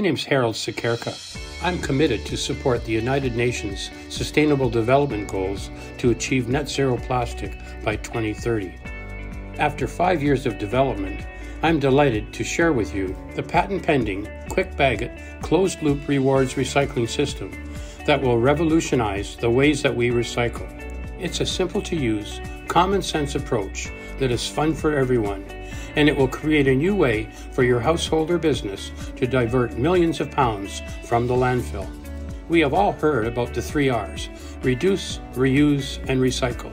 name's Harold Sekerka. I'm committed to support the United Nations Sustainable Development Goals to achieve net zero plastic by 2030. After 5 years of development, I'm delighted to share with you the patent-pending Quick Bag It closed-loop rewards recycling system that will revolutionize the ways that we recycle. It's a simple-to-use, common-sense approach that is fun for everyone, and it will create a new way for your household or business to divert millions of pounds from the landfill. We have all heard about the 3 R's: reduce, reuse, and recycle.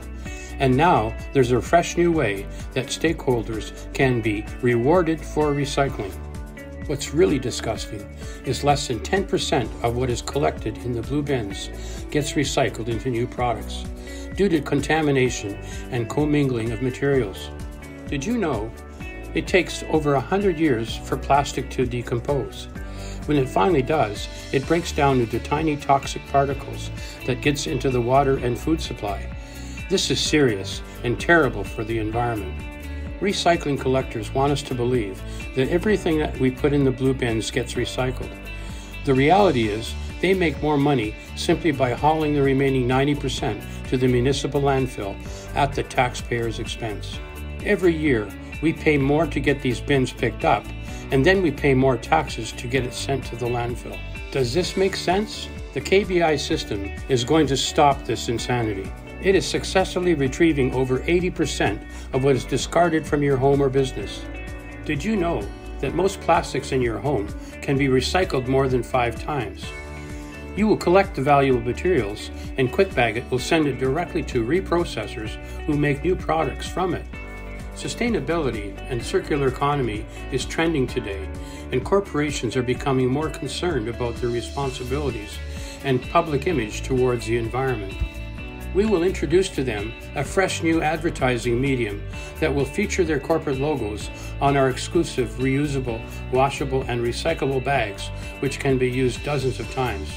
And now there's a fresh new way that stakeholders can be rewarded for recycling. What's really disgusting is less than 10% of what is collected in the blue bins gets recycled into new products due to contamination and commingling of materials. Did you know it takes over 100 years for plastic to decompose? When it finally does, it breaks down into tiny toxic particles that gets into the water and food supply. This is serious and terrible for the environment. Recycling collectors want us to believe that everything that we put in the blue bins gets recycled. The reality is they make more money simply by hauling the remaining 90% to the municipal landfill at the taxpayer's expense. Every year, we pay more to get these bins picked up, and then we pay more taxes to get it sent to the landfill. Does this make sense? The KBI system is going to stop this insanity. It is successfully retrieving over 80% of what is discarded from your home or business. Did you know that most plastics in your home can be recycled more than 5 times? You will collect the valuable materials, and Quick Bag It will send it directly to reprocessors who make new products from it. Sustainability and circular economy is trending today, and corporations are becoming more concerned about their responsibilities and public image towards the environment. We will introduce to them a fresh new advertising medium that will feature their corporate logos on our exclusive reusable, washable, and recyclable bags, which can be used dozens of times.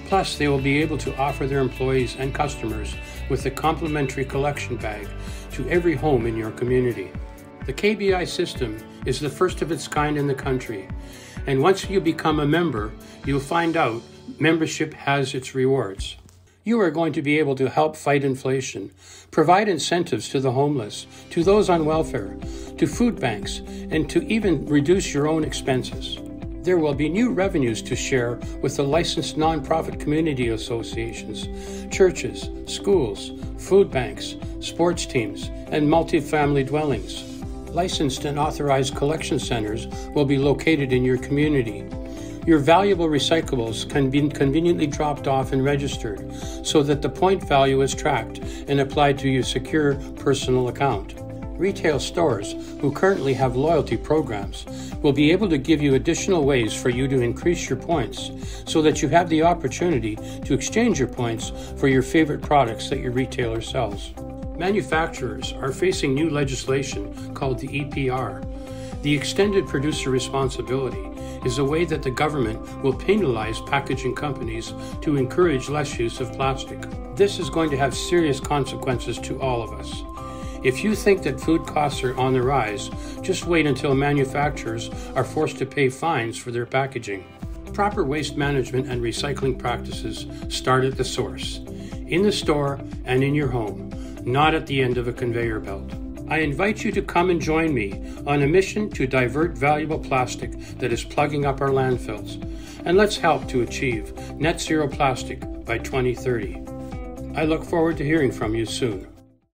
Plus, they will be able to offer their employees and customers with a complimentary collection bag to every home in your community. The KBI system is the first of its kind in the country, and once you become a member, you'll find out membership has its rewards. You are going to be able to help fight inflation, provide incentives to the homeless, to those on welfare, to food banks, and to even reduce your own expenses. There will be new revenues to share with the licensed nonprofit community associations, churches, schools, food banks, sports teams, and multifamily dwellings. Licensed and authorized collection centers will be located in your community. Your valuable recyclables can be conveniently dropped off and registered so that the point value is tracked and applied to your secure personal account. Retail stores who currently have loyalty programs will be able to give you additional ways for you to increase your points so that you have the opportunity to exchange your points for your favorite products that your retailer sells. Manufacturers are facing new legislation called the EPR. The Extended Producer Responsibility is a way that the government will penalize packaging companies to encourage less use of plastic. This is going to have serious consequences to all of us. If you think that food costs are on the rise, just wait until manufacturers are forced to pay fines for their packaging. Proper waste management and recycling practices start at the source, in the store and in your home, not at the end of a conveyor belt. I invite you to come and join me on a mission to divert valuable plastic that is plugging up our landfills, and let's help to achieve net zero plastic by 2030. I look forward to hearing from you soon.